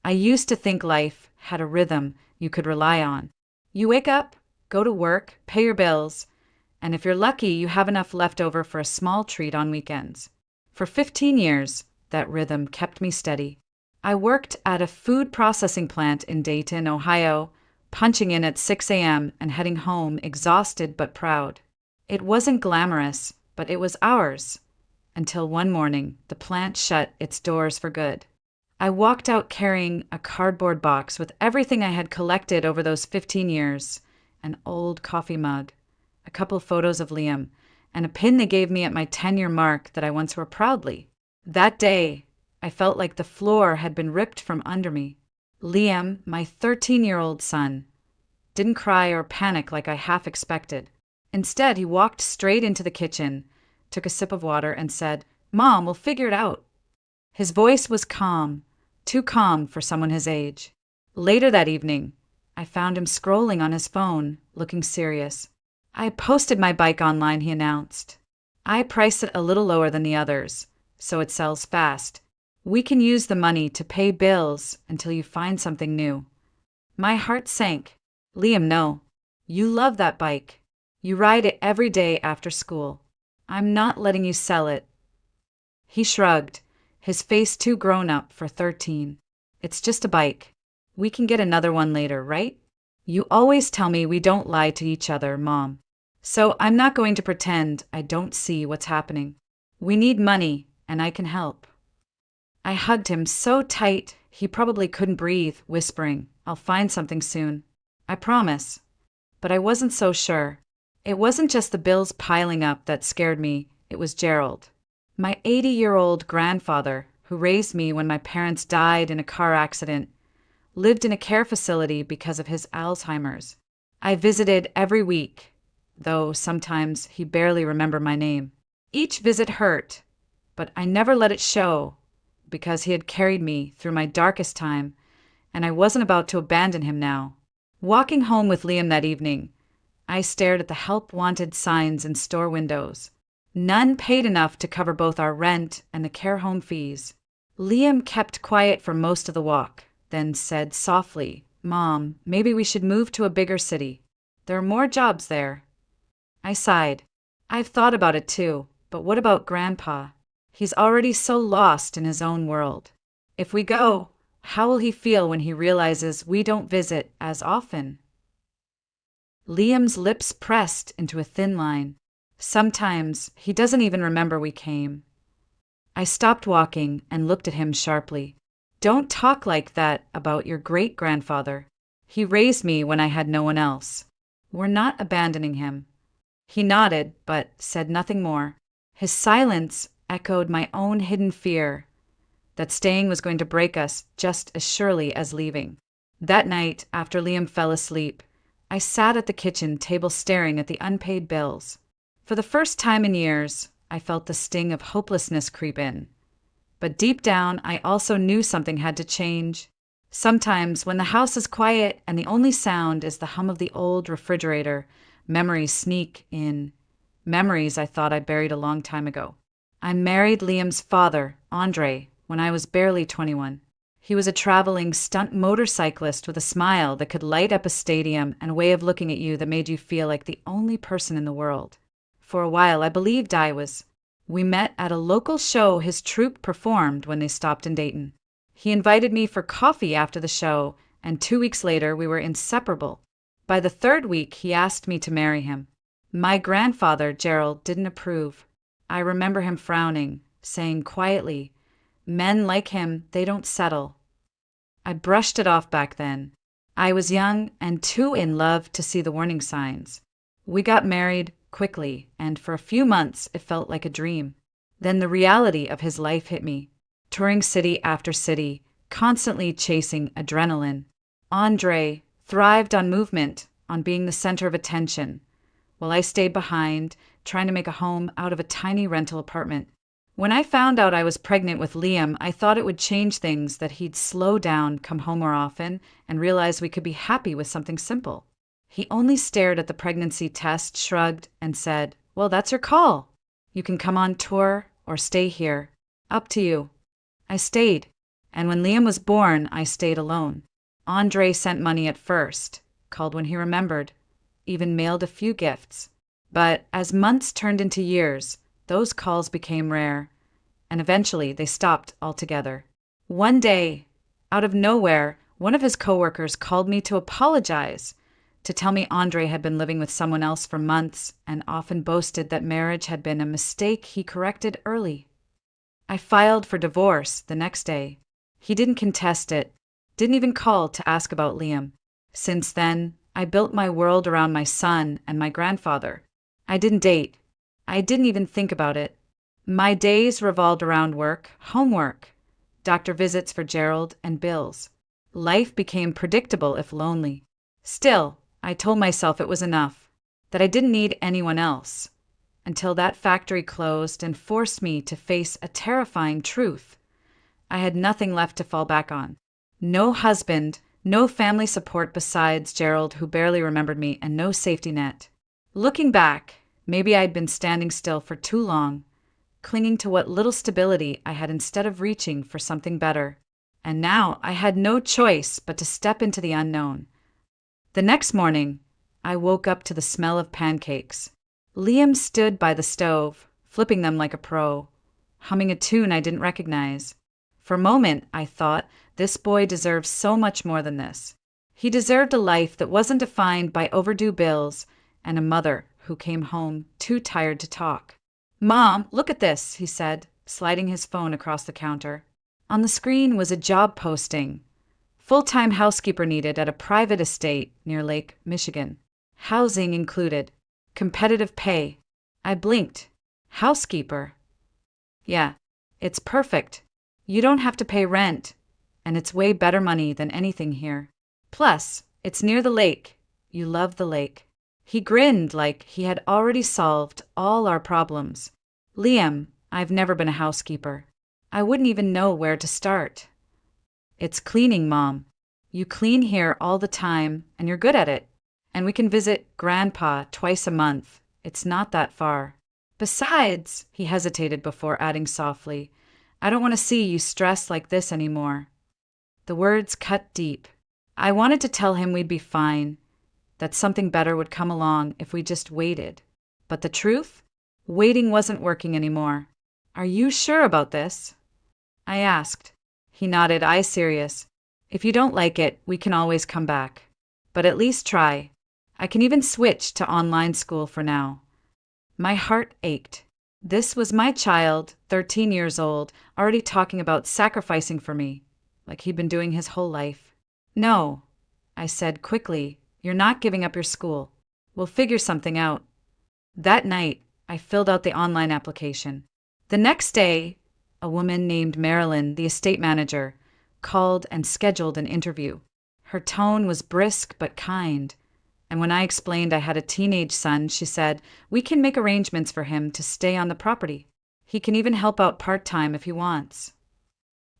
I used to think life had a rhythm you could rely on. You wake up, go to work, pay your bills, and if you're lucky, you have enough left over for a small treat on weekends. For 15 years, that rhythm kept me steady. I worked at a food processing plant in Dayton, Ohio, punching in at 6 a.m. and heading home exhausted but proud. It wasn't glamorous, but it was ours. Until one morning, the plant shut its doors for good. I walked out carrying a cardboard box with everything I had collected over those 15 years, an old coffee mug, a couple photos of Liam, and a pin they gave me at my 10-year mark that I once wore proudly. That day, I felt like the floor had been ripped from under me. Liam, my 13-year-old son, didn't cry or panic like I half expected. Instead, he walked straight into the kitchen, took a sip of water, and said, "Mom, we'll figure it out." His voice was calm, too calm for someone his age. Later that evening, I found him scrolling on his phone, looking serious. "I posted my bike online," he announced. "I priced it a little lower than the others, so it sells fast. We can use the money to pay bills until you find something new." My heart sank. "Liam, no. You love that bike. You ride it every day after school. I'm not letting you sell it." He shrugged, his face too grown up for 13. "It's just a bike. We can get another one later, right? You always tell me we don't lie to each other, Mom. So I'm not going to pretend I don't see what's happening. We need money, and I can help." I hugged him so tight he probably couldn't breathe, whispering, "I'll find something soon. I promise." But I wasn't so sure. It wasn't just the bills piling up that scared me, it was Gerald. My 80-year-old grandfather, who raised me when my parents died in a car accident, lived in a care facility because of his Alzheimer's. I visited every week, though sometimes he barely remembered my name. Each visit hurt, but I never let it show because he had carried me through my darkest time, and I wasn't about to abandon him now. Walking home with Liam that evening, I stared at the help-wanted signs in store windows. None paid enough to cover both our rent and the care home fees. Liam kept quiet for most of the walk, then said softly, "Mom, maybe we should move to a bigger city. There are more jobs there." I sighed. "I've thought about it too, but what about Grandpa? He's already so lost in his own world. If we go, how will he feel when he realizes we don't visit as often?" Liam's lips pressed into a thin line. Sometimes he doesn't even remember we came. I stopped walking and looked at him sharply. "Don't talk like that about your great-grandfather. He raised me when I had no one else. We're not abandoning him." He nodded, but said nothing more. His silence echoed my own hidden fear that staying was going to break us just as surely as leaving. That night, after Liam fell asleep, I sat at the kitchen table staring at the unpaid bills. For the first time in years, I felt the sting of hopelessness creep in. But deep down, I also knew something had to change. Sometimes, when the house is quiet and the only sound is the hum of the old refrigerator, memories sneak in. Memories I thought I buried a long time ago. I married Liam's father, Andre, when I was barely 21. He was a traveling stunt motorcyclist with a smile that could light up a stadium and a way of looking at you that made you feel like the only person in the world. For a while, I believed I was. We met at a local show his troupe performed when they stopped in Dayton. He invited me for coffee after the show, and 2 weeks later we were inseparable. By the third week, he asked me to marry him. My grandfather, Gerald, didn't approve. I remember him frowning, saying quietly, "Men like him, they don't settle." I brushed it off back then. I was young and too in love to see the warning signs. We got married quickly, and for a few months it felt like a dream. Then the reality of his life hit me. Touring city after city, constantly chasing adrenaline. Andre thrived on movement, on being the center of attention, while I stayed behind, trying to make a home out of a tiny rental apartment. When I found out I was pregnant with Liam, I thought it would change things, that he'd slow down, come home more often, and realize we could be happy with something simple. He only stared at the pregnancy test, shrugged, and said, "Well, that's your call. You can come on tour or stay here. Up to you." I stayed, And when Liam was born, I stayed alone. Andre sent money at first, called when he remembered, even mailed a few gifts. But as months turned into years, those calls became rare, and eventually they stopped altogether. One day, out of nowhere, one of his coworkers called me to apologize, to tell me Andre had been living with someone else for months and often boasted that marriage had been a mistake he corrected early. I filed for divorce the next day. He didn't contest it, didn't even call to ask about Liam. Since then, I built my world around my son and my grandfather. I didn't date. I didn't even think about it. My days revolved around work, homework, doctor visits for Gerald, and bills. Life became predictable if lonely. Still, I told myself it was enough, that I didn't need anyone else, until that factory closed and forced me to face a terrifying truth. I had nothing left to fall back on. No husband, no family support besides Gerald, who barely remembered me, and no safety net. Looking back, maybe I'd been standing still for too long, clinging to what little stability I had instead of reaching for something better. And now I had no choice but to step into the unknown. The next morning, I woke up to the smell of pancakes. Liam stood by the stove, flipping them like a pro, humming a tune I didn't recognize. For a moment, I thought, this boy deserves so much more than this. He deserved a life that wasn't defined by overdue bills and a mother who came home too tired to talk. "Mom, look at this," he said, sliding his phone across the counter. On the screen was a job posting. Full-time housekeeper needed at a private estate near Lake Michigan. Housing included. Competitive pay. I blinked. Housekeeper? Yeah, it's perfect. You don't have to pay rent, and it's way better money than anything here. Plus, it's near the lake. You love the lake. He grinned like he had already solved all our problems. Liam, I've never been a housekeeper. I wouldn't even know where to start. It's cleaning, Mom. You clean here all the time, and you're good at it. And we can visit Grandpa twice a month. It's not that far. Besides, he hesitated before adding softly, I don't want to see you stressed like this anymore. The words cut deep. I wanted to tell him we'd be fine, that something better would come along if we just waited. But the truth? Waiting wasn't working anymore. Are you sure about this? I asked. He nodded, eyes serious. If you don't like it, we can always come back. But at least try. I can even switch to online school for now. My heart ached. This was my child, 13 years old, already talking about sacrificing for me, like he'd been doing his whole life. No, I said quickly, you're not giving up your school. We'll figure something out. That night, I filled out the online application. The next day, a woman named Marilyn, the estate manager, called and scheduled an interview. Her tone was brisk but kind, and when I explained I had a teenage son, she said, we can make arrangements for him to stay on the property. He can even help out part-time if he wants.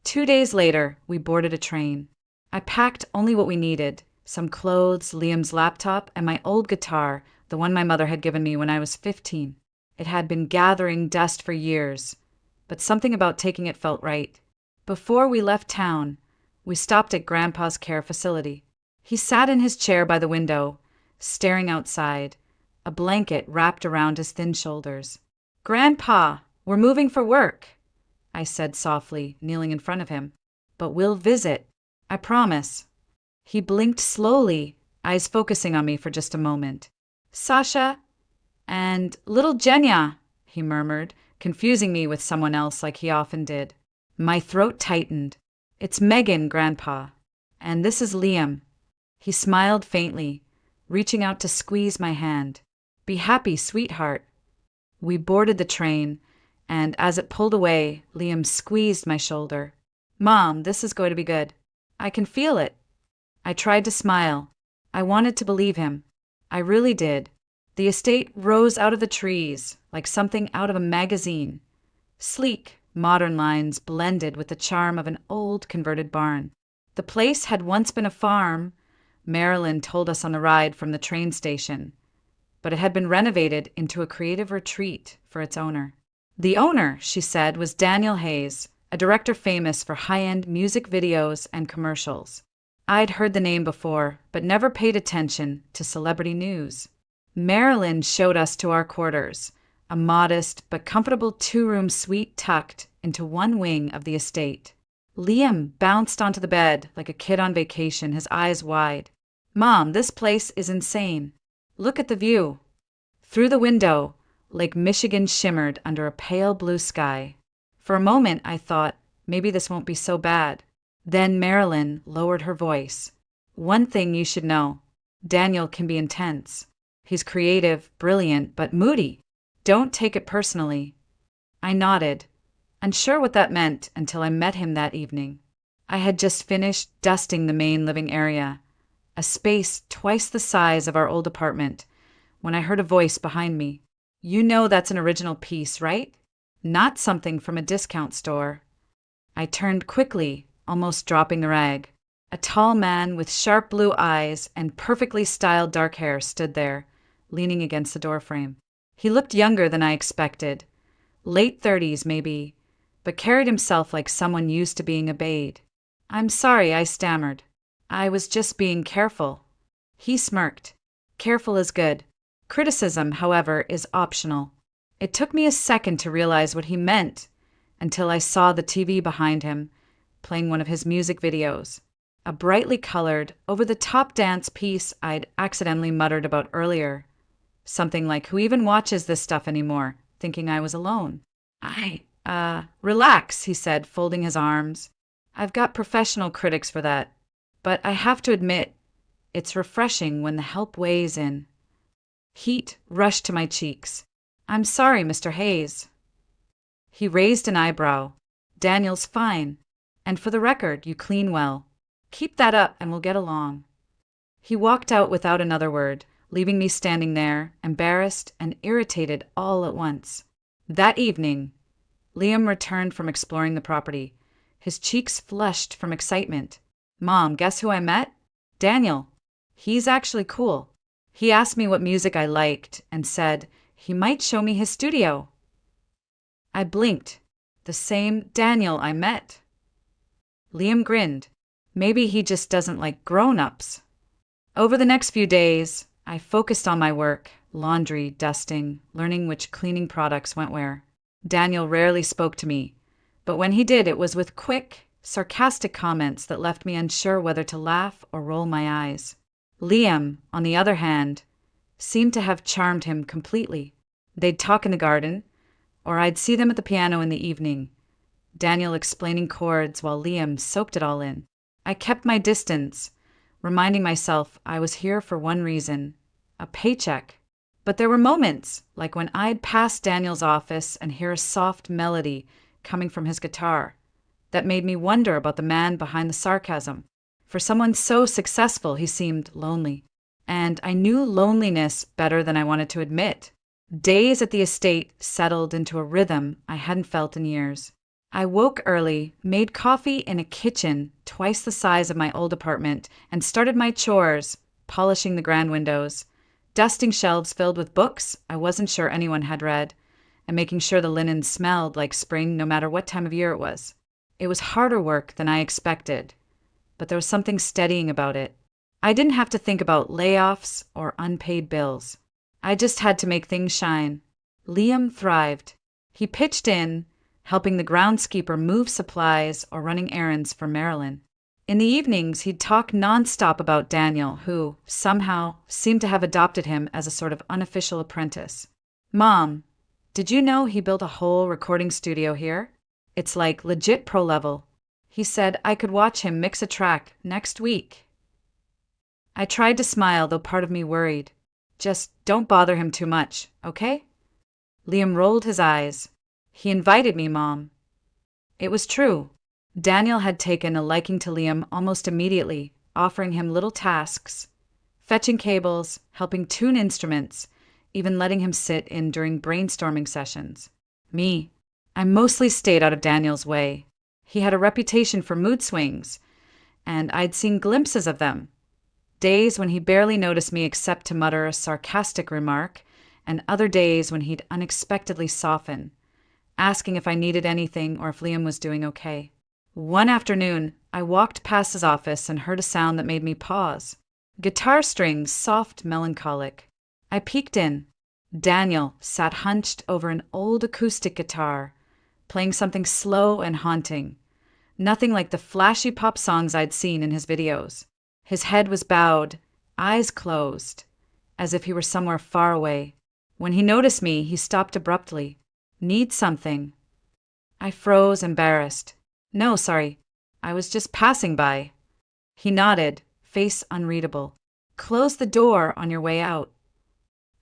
2 days later, we boarded a train. I packed only what we needed, some clothes, Liam's laptop, and my old guitar, the one my mother had given me when I was 15. It had been gathering dust for years, but something about taking it felt right. Before we left town, we stopped at Grandpa's care facility. He sat in his chair by the window, staring outside, a blanket wrapped around his thin shoulders. Grandpa, we're moving for work, I said softly, kneeling in front of him. But we'll visit, I promise. He blinked slowly, eyes focusing on me for just a moment. Sasha and little Jenya, he murmured, confusing me with someone else like he often did. My throat tightened. It's Megan, Grandpa. And this is Liam. He smiled faintly, reaching out to squeeze my hand. Be happy, sweetheart. We boarded the train, and as it pulled away, Liam squeezed my shoulder. Mom, this is going to be good. I can feel it. I tried to smile. I wanted to believe him. I really did. The estate rose out of the trees, like something out of a magazine. Sleek, modern lines blended with the charm of an old converted barn. The place had once been a farm, Marilyn told us on the ride from the train station, but it had been renovated into a creative retreat for its owner. The owner, she said, was Daniel Hayes, a director famous for high-end music videos and commercials. I'd heard the name before, but never paid attention to celebrity news. Marilyn showed us to our quarters, a modest but comfortable two-room suite tucked into one wing of the estate. Liam bounced onto the bed like a kid on vacation, his eyes wide. "Mom, this place is insane. Look at the view." Through the window, Lake Michigan shimmered under a pale blue sky. For a moment, I thought, maybe this won't be so bad. Then Marilyn lowered her voice. "One thing you should know. Daniel can be intense. He's creative, brilliant, but moody. Don't take it personally." I nodded, unsure what that meant until I met him that evening. I had just finished dusting the main living area, a space twice the size of our old apartment, when I heard a voice behind me. "You know that's an original piece, right? Not something from a discount store." I turned quickly, almost dropping the rag. A tall man with sharp blue eyes and perfectly styled dark hair stood there, leaning against the doorframe. He looked younger than I expected, late 30s maybe, but carried himself like someone used to being obeyed. "I'm sorry," I stammered. "I was just being careful." He smirked. "Careful is good. Criticism, however, is optional." It took me a second to realize what he meant, until I saw the TV behind him, playing one of his music videos, a brightly colored, over-the-top dance piece I'd accidentally muttered about earlier. Something like, "Who even watches this stuff anymore?" thinking I was alone. Relax," he said, folding his arms. "I've got professional critics for that. But I have to admit, it's refreshing when the help weighs in." Heat rushed to my cheeks. "I'm sorry, Mr. Hayes." He raised an eyebrow. "Daniel's fine. And for the record, you clean well. Keep that up and we'll get along." He walked out without another word, leaving me standing there, embarrassed and irritated all at once. That evening, Liam returned from exploring the property, his cheeks flushed from excitement. "Mom, guess who I met? Daniel. He's actually cool. He asked me what music I liked and said he might show me his studio." I blinked. The same Daniel I met. Liam grinned. Maybe he just doesn't like grown-ups. Over the next few days, I focused on my work, laundry, dusting, learning which cleaning products went where. Daniel rarely spoke to me, but when he did, it was with quick, sarcastic comments that left me unsure whether to laugh or roll my eyes. Liam, on the other hand, seemed to have charmed him completely. They'd talk in the garden, or I'd see them at the piano in the evening, Daniel explaining chords while Liam soaked it all in. I kept my distance, reminding myself I was here for one reason, a paycheck. But there were moments, like when I'd pass Daniel's office and hear a soft melody coming from his guitar, that made me wonder about the man behind the sarcasm. For someone so successful, he seemed lonely. And I knew loneliness better than I wanted to admit. Days at the estate settled into a rhythm I hadn't felt in years. I woke early, made coffee in a kitchen twice the size of my old apartment, and started my chores, polishing the grand windows, dusting shelves filled with books I wasn't sure anyone had read, and making sure the linen smelled like spring no matter what time of year it was. It was harder work than I expected, but there was something steadying about it. I didn't have to think about layoffs or unpaid bills. I just had to make things shine. Liam thrived. He pitched in, helping the groundskeeper move supplies or running errands for Marilyn. In the evenings, he'd talk nonstop about Daniel, who, somehow, seemed to have adopted him as a sort of unofficial apprentice. "Mom, did you know he built a whole recording studio here? It's like legit pro level. He said I could watch him mix a track next week." I tried to smile, though part of me worried. "Just don't bother him too much, okay?" Liam rolled his eyes. "He invited me, Mom." It was true. Daniel had taken a liking to Liam almost immediately, offering him little tasks, fetching cables, helping tune instruments, even letting him sit in during brainstorming sessions. Me, I mostly stayed out of Daniel's way. He had a reputation for mood swings, and I'd seen glimpses of them. Days when he barely noticed me except to mutter a sarcastic remark, and other days when he'd unexpectedly soften, asking if I needed anything or if Liam was doing okay. One afternoon, I walked past his office and heard a sound that made me pause. Guitar strings, soft, melancholic. I peeked in. Daniel sat hunched over an old acoustic guitar, playing something slow and haunting. Nothing like the flashy pop songs I'd seen in his videos. His head was bowed, eyes closed, as if he were somewhere far away. When he noticed me, he stopped abruptly. Need something? I froze, embarrassed. No, sorry. I was just passing by. He nodded, face unreadable. Close the door on your way out.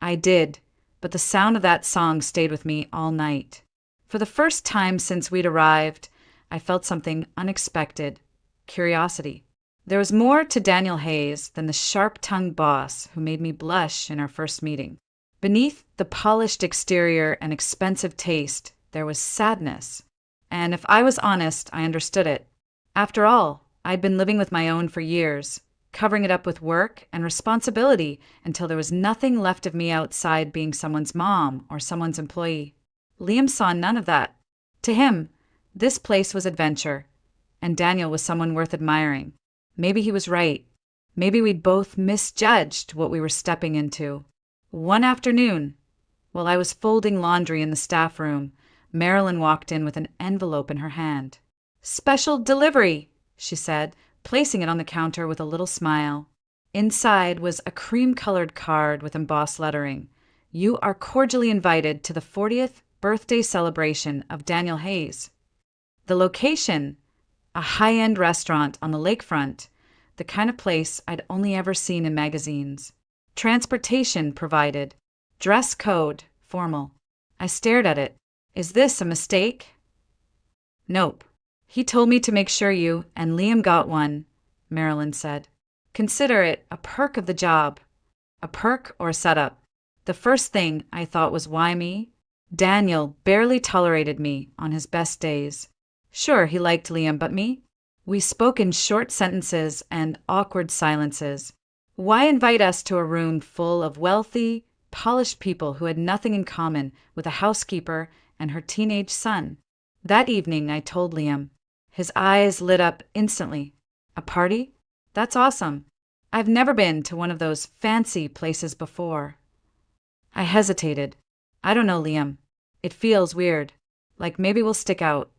I did, but the sound of that song stayed with me all night. For the first time since we'd arrived, I felt something unexpected. Curiosity. There was more to Daniel Hayes than the sharp-tongued boss who made me blush in our first meeting. Beneath the polished exterior and expensive taste, there was sadness. And if I was honest, I understood it. After all, I'd been living with my own for years, covering it up with work and responsibility until there was nothing left of me outside being someone's mom or someone's employee. Liam saw none of that. To him, this place was adventure, and Daniel was someone worth admiring. Maybe he was right. Maybe we'd both misjudged what we were stepping into. One afternoon, while I was folding laundry in the staff room, Marilyn walked in with an envelope in her hand. "Special delivery," she said, placing it on the counter with a little smile. Inside was a cream-colored card with embossed lettering. "You are cordially invited to the 40th birthday celebration of Daniel Hayes." The location, a high-end restaurant on the lakefront, the kind of place I'd only ever seen in magazines. Transportation provided. Dress code, formal. I stared at it. Is this a mistake? Nope. He told me to make sure you and Liam got one, Marilyn said. Consider it a perk of the job. A perk or a setup. The first thing I thought was, why me? Daniel barely tolerated me on his best days. Sure, he liked Liam, but me? We spoke in short sentences and awkward silences. Why invite us to a room full of wealthy, polished people who had nothing in common with a housekeeper and her teenage son? That evening, I told Liam. His eyes lit up instantly. A party? That's awesome. I've never been to one of those fancy places before. I hesitated. I don't know, Liam. It feels weird. Like maybe we'll stick out.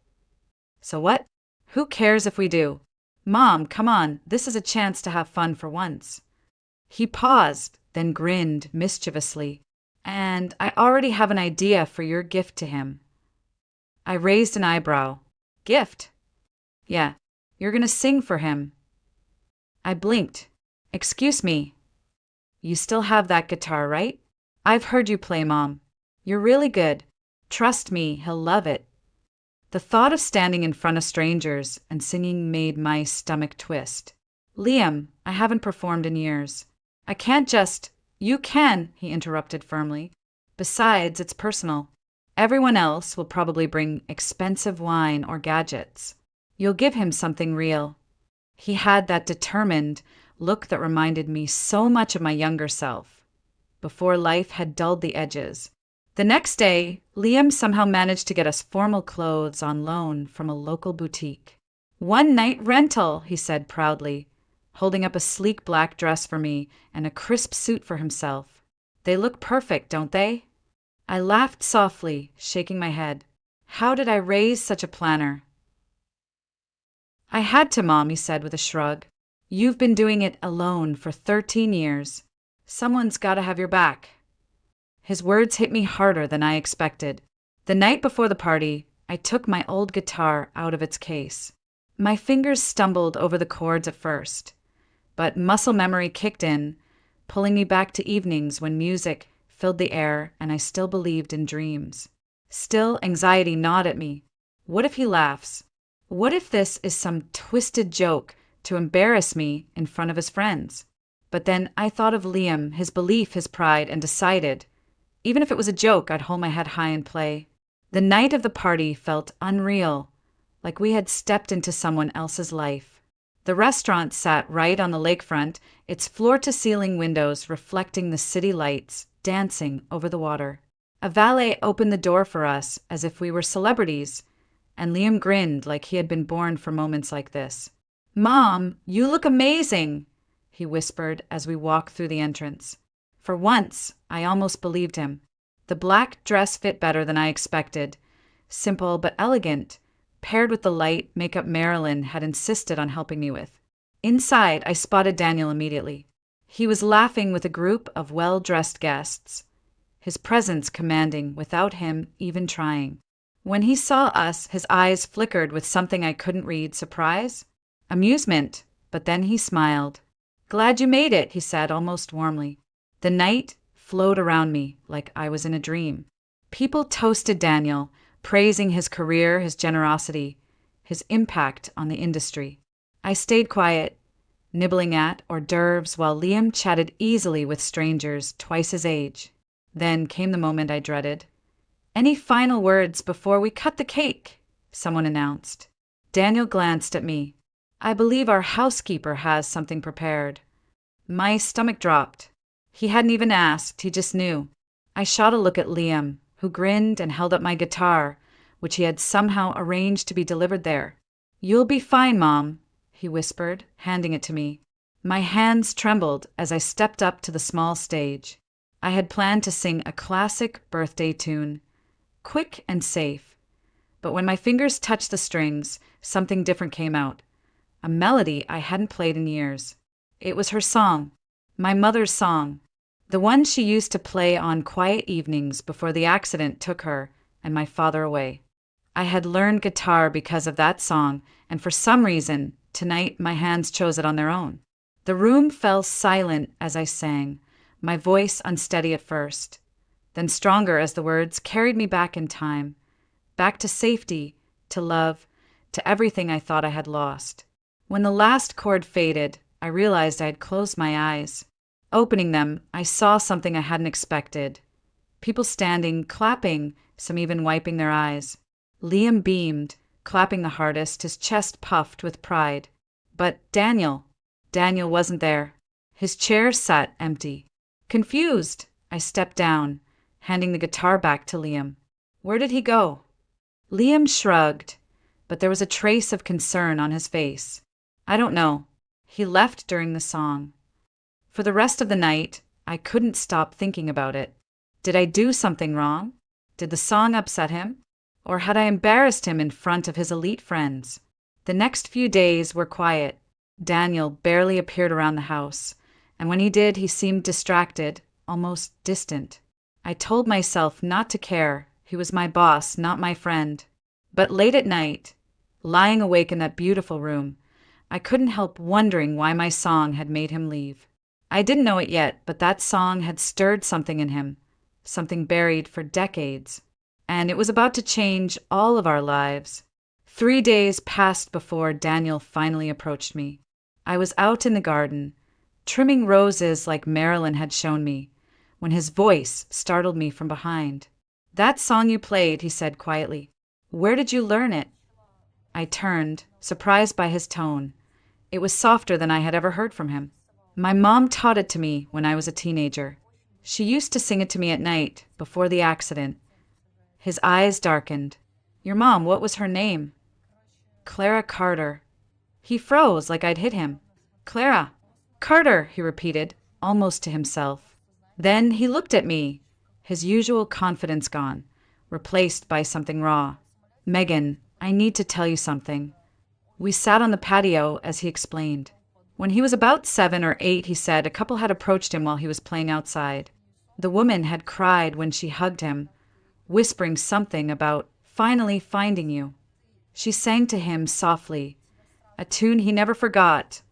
So what? Who cares if we do? Mom, come on. This is a chance to have fun for once. He paused, then grinned mischievously. And I already have an idea for your gift to him. I raised an eyebrow. Gift? Yeah, you're going to sing for him. I blinked. Excuse me. You still have that guitar, right? I've heard you play, Mom. You're really good. Trust me, he'll love it. The thought of standing in front of strangers and singing made my stomach twist. Liam, I haven't performed in years. I can't just... You can, he interrupted firmly. Besides, it's personal. Everyone else will probably bring expensive wine or gadgets. You'll give him something real. He had that determined look that reminded me so much of my younger self, before life had dulled the edges. The next day, Liam somehow managed to get us formal clothes on loan from a local boutique. "One night rental," he said proudly, holding up a sleek black dress for me and a crisp suit for himself. "They look perfect, don't they?" I laughed softly, shaking my head. How did I raise such a planner? "I had to, Mom," he said with a shrug. "You've been doing it alone for 13 years. Someone's got to have your back." His words hit me harder than I expected. The night before the party, I took my old guitar out of its case. My fingers stumbled over the chords at first, but muscle memory kicked in, pulling me back to evenings when music filled the air and I still believed in dreams. Still, anxiety gnawed at me. What if he laughs? What if this is some twisted joke to embarrass me in front of his friends? But then I thought of Liam, his belief, his pride, and decided, even if it was a joke, I'd hold my head high and play. The night of the party felt unreal, like we had stepped into someone else's life. The restaurant sat right on the lakefront, its floor-to-ceiling windows reflecting the city lights dancing over the water. A valet opened the door for us as if we were celebrities, and Liam grinned like he had been born for moments like this. "Mom, you look amazing," he whispered as we walked through the entrance. For once, I almost believed him. The black dress fit better than I expected, simple but elegant, paired with the light makeup Marilyn had insisted on helping me with. Inside, I spotted Daniel immediately. He was laughing with a group of well-dressed guests, his presence commanding without him even trying. When he saw us, his eyes flickered with something I couldn't read: surprise? Amusement, but then he smiled. "Glad you made it," he said almost warmly. The night flowed around me like I was in a dream. People toasted Daniel, praising his career, his generosity, his impact on the industry. I stayed quiet, nibbling at hors d'oeuvres while Liam chatted easily with strangers twice his age. Then came the moment I dreaded. "Any final words before we cut the cake?" someone announced. Daniel glanced at me. "I believe our housekeeper has something prepared." My stomach dropped. He hadn't even asked, he just knew. I shot a look at Liam, who grinned and held up my guitar, which he had somehow arranged to be delivered there. "You'll be fine, Mom," he whispered, handing it to me. My hands trembled as I stepped up to the small stage. I had planned to sing a classic birthday tune, quick and safe. But when my fingers touched the strings, something different came out. A melody I hadn't played in years. It was her song, my mother's song, the one she used to play on quiet evenings before the accident took her and my father away. I had learned guitar because of that song, and for some reason, tonight my hands chose it on their own. The room fell silent as I sang, my voice unsteady at first, then stronger as the words carried me back in time, back to safety, to love, to everything I thought I had lost. When the last chord faded, I realized I had closed my eyes. Opening them, I saw something I hadn't expected. People standing, clapping, some even wiping their eyes. Liam beamed, clapping the hardest, his chest puffed with pride. But Daniel wasn't there. His chair sat empty. Confused, I stepped down, handing the guitar back to Liam. "Where did he go?" Liam shrugged, but there was a trace of concern on his face. "I don't know. He left during the song." For the rest of the night, I couldn't stop thinking about it. Did I do something wrong? Did the song upset him? Or had I embarrassed him in front of his elite friends? The next few days were quiet. Daniel barely appeared around the house, and when he did, he seemed distracted, almost distant. I told myself not to care. He was my boss, not my friend. But late at night, lying awake in that beautiful room, I couldn't help wondering why my song had made him leave. I didn't know it yet, but that song had stirred something in him, something buried for decades. And it was about to change all of our lives. 3 days passed before Daniel finally approached me. I was out in the garden, trimming roses like Marilyn had shown me, when his voice startled me from behind. "That song you played," he said quietly. "Where did you learn it?" I turned, surprised by his tone. It was softer than I had ever heard from him. "My mom taught it to me when I was a teenager. She used to sing it to me at night, before the accident." His eyes darkened. "Your mom, what was her name?" "Clara Carter." He froze like I'd hit him. "Clara Carter," he repeated, almost to himself. Then he looked at me, his usual confidence gone, replaced by something raw. "Megan, I need to tell you something." We sat on the patio as he explained. When he was about 7 or 8, he said, a couple had approached him while he was playing outside. The woman had cried when she hugged him, whispering something about finally finding you. She sang to him softly, a tune he never forgot,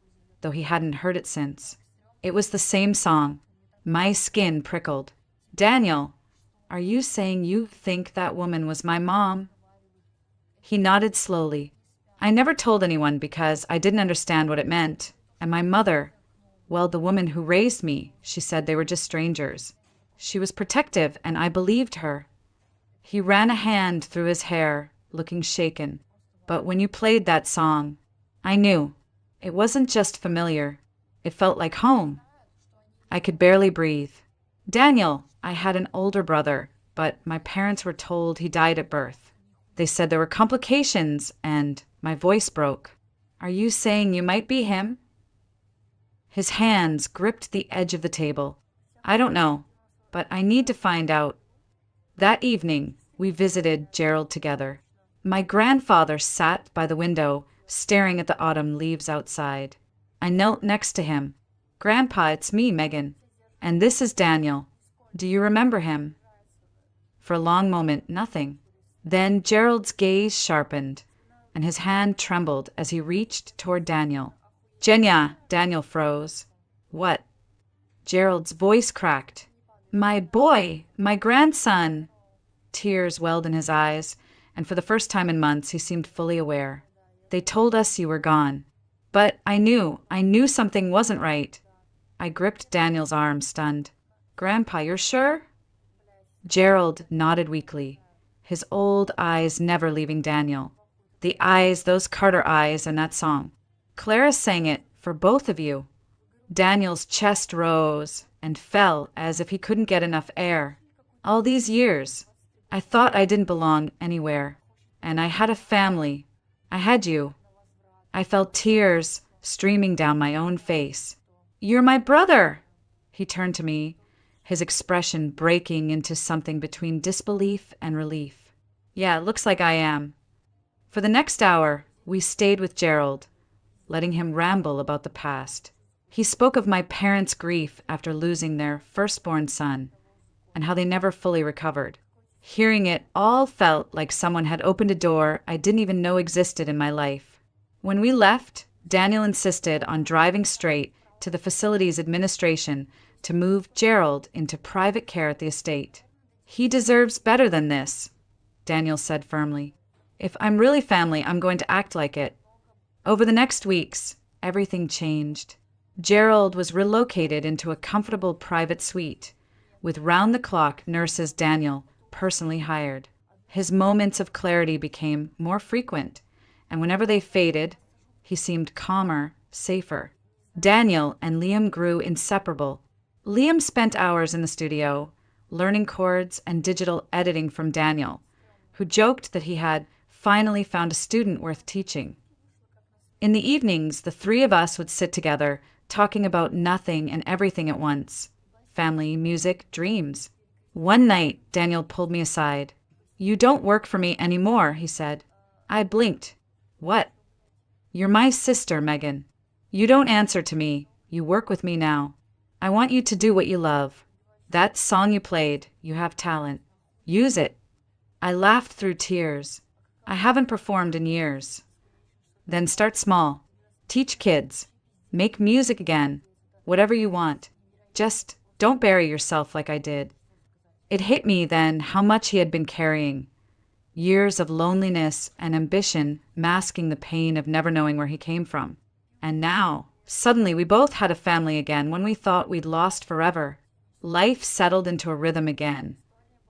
though he hadn't heard it since. It was the same song. My skin prickled. "Daniel, are you saying you think that woman was my mom?" He nodded slowly. "I never told anyone because I didn't understand what it meant. And my mother, well, the woman who raised me, she said they were just strangers. She was protective, and I believed her." He ran a hand through his hair, looking shaken. "But when you played that song, I knew. It wasn't just familiar. It felt like home." I could barely breathe. "Daniel, I had an older brother. but my parents were told he died at birth. They said there were complications, and my voice broke. Are you saying you might be him? His hands gripped the edge of the table. I don't know, but I need to find out. That evening, we visited Gerald together. My grandfather sat by the window, staring at the autumn leaves outside. I knelt next to him. Grandpa, it's me, Megan. And this is Daniel. Do you remember him? For a long moment, nothing. Then Gerald's gaze sharpened, and his hand trembled as he reached toward Daniel. Jenya, Daniel froze. What? Gerald's voice cracked. My boy, my grandson. Tears welled in his eyes, and for the first time in months he seemed fully aware. They told us you were gone. But I knew something wasn't right. I gripped Daniel's arm, stunned. Grandpa, you're sure? Gerald nodded weakly, his old eyes never leaving Daniel. The eyes, those Carter eyes, and that song. Clara sang it for both of you. Daniel's chest rose and fell as if he couldn't get enough air. All these years, I thought I didn't belong anywhere. And I had a family. I had you. I felt tears streaming down my own face. You're my brother! He turned to me, his expression breaking into something between disbelief and relief. Yeah, it looks like I am. For the next hour, we stayed with Gerald, letting him ramble about the past. He spoke of my parents' grief after losing their firstborn son, and how they never fully recovered. Hearing it all felt like someone had opened a door I didn't even know existed in my life. When we left, Daniel insisted on driving straight to the facility's administration to move Gerald into private care at the estate. He deserves better than this, Daniel said firmly. If I'm really family, I'm going to act like it. Over the next weeks, everything changed. Gerald was relocated into a comfortable private suite, with round-the-clock nurses Daniel personally hired. His moments of clarity became more frequent, and whenever they faded, he seemed calmer, safer. Daniel and Liam grew inseparable. Liam spent hours in the studio, learning chords and digital editing from Daniel, who joked that he had finally found a student worth teaching. In the evenings, the three of us would sit together, talking about nothing and everything at once. Family, music, dreams. One night, Daniel pulled me aside. You don't work for me anymore, he said. I blinked. What? You're my sister, Megan. You don't answer to me. You work with me now. I want you to do what you love. That song you played, you have talent. Use it. I laughed through tears. I haven't performed in years. Then start small. Teach kids. Make music again. Whatever you want. Just don't bury yourself like I did. It hit me then how much he had been carrying. Years of loneliness and ambition masking the pain of never knowing where he came from. And now, suddenly we both had a family again when we thought we'd lost forever. Life settled into a rhythm again.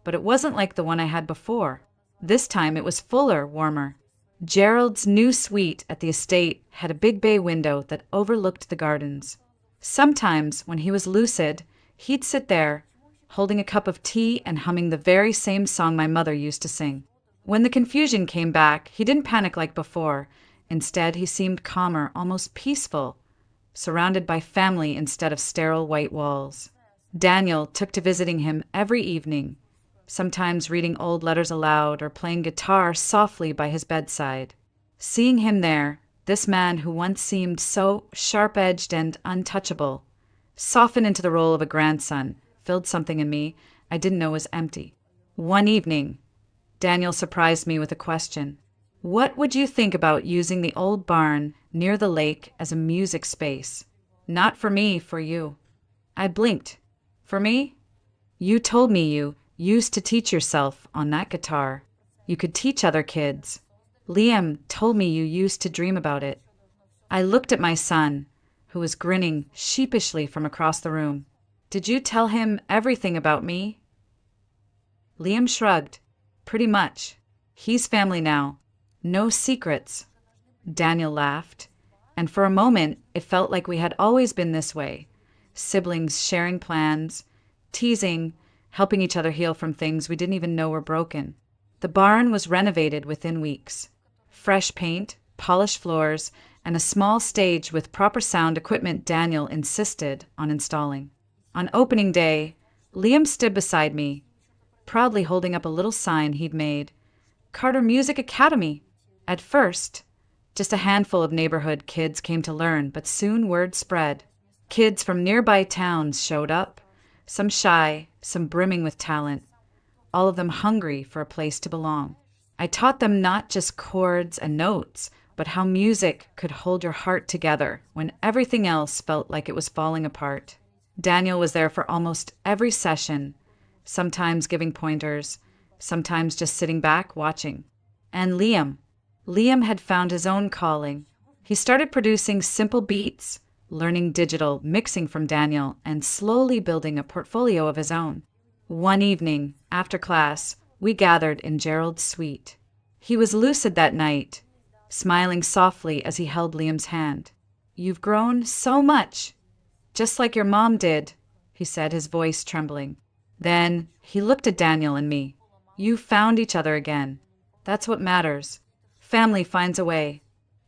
But it wasn't like the one I had before. This time it was fuller, warmer. Gerald's new suite at the estate had a big bay window that overlooked the gardens. Sometimes, when he was lucid, he'd sit there, holding a cup of tea and humming the very same song my mother used to sing. When the confusion came back, he didn't panic like before. Instead, he seemed calmer, almost peaceful, surrounded by family instead of sterile white walls. Daniel took to visiting him every evening, sometimes reading old letters aloud or playing guitar softly by his bedside. Seeing him there, this man who once seemed so sharp-edged and untouchable, soften into the role of a grandson, filled something in me I didn't know was empty. One evening, Daniel surprised me with a question. What would you think about using the old barn near the lake as a music space? Not for me, for you. I blinked. For me? You told me you used to teach yourself on that guitar. You could teach other kids. Liam told me you used to dream about it. I looked at my son, who was grinning sheepishly from across the room. Did you tell him everything about me? Liam shrugged. Pretty much. He's family now. No secrets. Daniel laughed, and for a moment it felt like we had always been this way. Siblings sharing plans, teasing, helping each other heal from things we didn't even know were broken. The barn was renovated within weeks. Fresh paint, polished floors, and a small stage with proper sound equipment Daniel insisted on installing. On opening day, Liam stood beside me, proudly holding up a little sign he'd made. Carter Music Academy. At first, just a handful of neighborhood kids came to learn, but soon word spread. Kids from nearby towns showed up, some shy, some brimming with talent, all of them hungry for a place to belong. I taught them not just chords and notes, but how music could hold your heart together when everything else felt like it was falling apart. Daniel was there for almost every session, sometimes giving pointers, sometimes just sitting back watching. And Liam had found his own calling. He started producing simple beats, learning digital, mixing from Daniel, and slowly building a portfolio of his own. One evening, after class, we gathered in Gerald's suite. He was lucid that night, smiling softly as he held Liam's hand. "You've grown so much, just like your mom did," he said, his voice trembling. Then he looked at Daniel and me. "You found each other again. That's what matters. Family finds a way."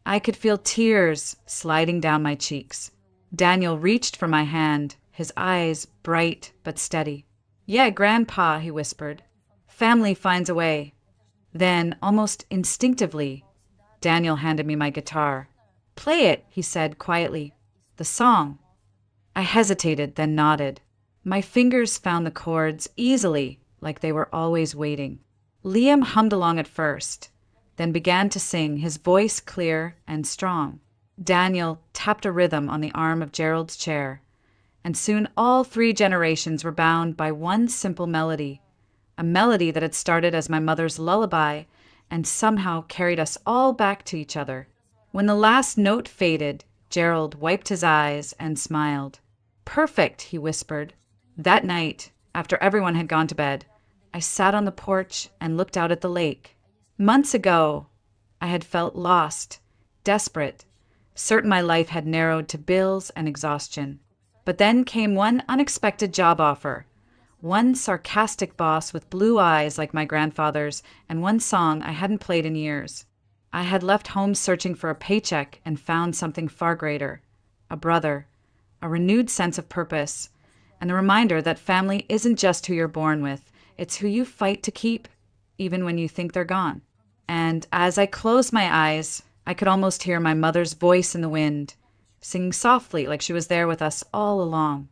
I could feel tears sliding down my cheeks. Daniel reached for my hand, his eyes bright but steady. "Yeah, Grandpa," he whispered. "Family finds a way." Then, almost instinctively, Daniel handed me my guitar. "Play it," he said quietly. "The song." I hesitated, then nodded. My fingers found the chords easily, like they were always waiting. Liam hummed along at first, then began to sing, his voice clear and strong. Daniel tapped a rhythm on the arm of Gerald's chair, and soon all 3 generations were bound by one simple melody, a melody that had started as my mother's lullaby and somehow carried us all back to each other. When the last note faded, Gerald wiped his eyes and smiled. "Perfect," he whispered. That night, after everyone had gone to bed, I sat on the porch and looked out at the lake. Months ago, I had felt lost, desperate, certain my life had narrowed to bills and exhaustion. But then came one unexpected job offer, one sarcastic boss with blue eyes like my grandfather's, and one song I hadn't played in years. I had left home searching for a paycheck and found something far greater, a brother, a renewed sense of purpose, and the reminder that family isn't just who you're born with, it's who you fight to keep, even when you think they're gone. And as I closed my eyes, I could almost hear my mother's voice in the wind, singing softly like she was there with us all along.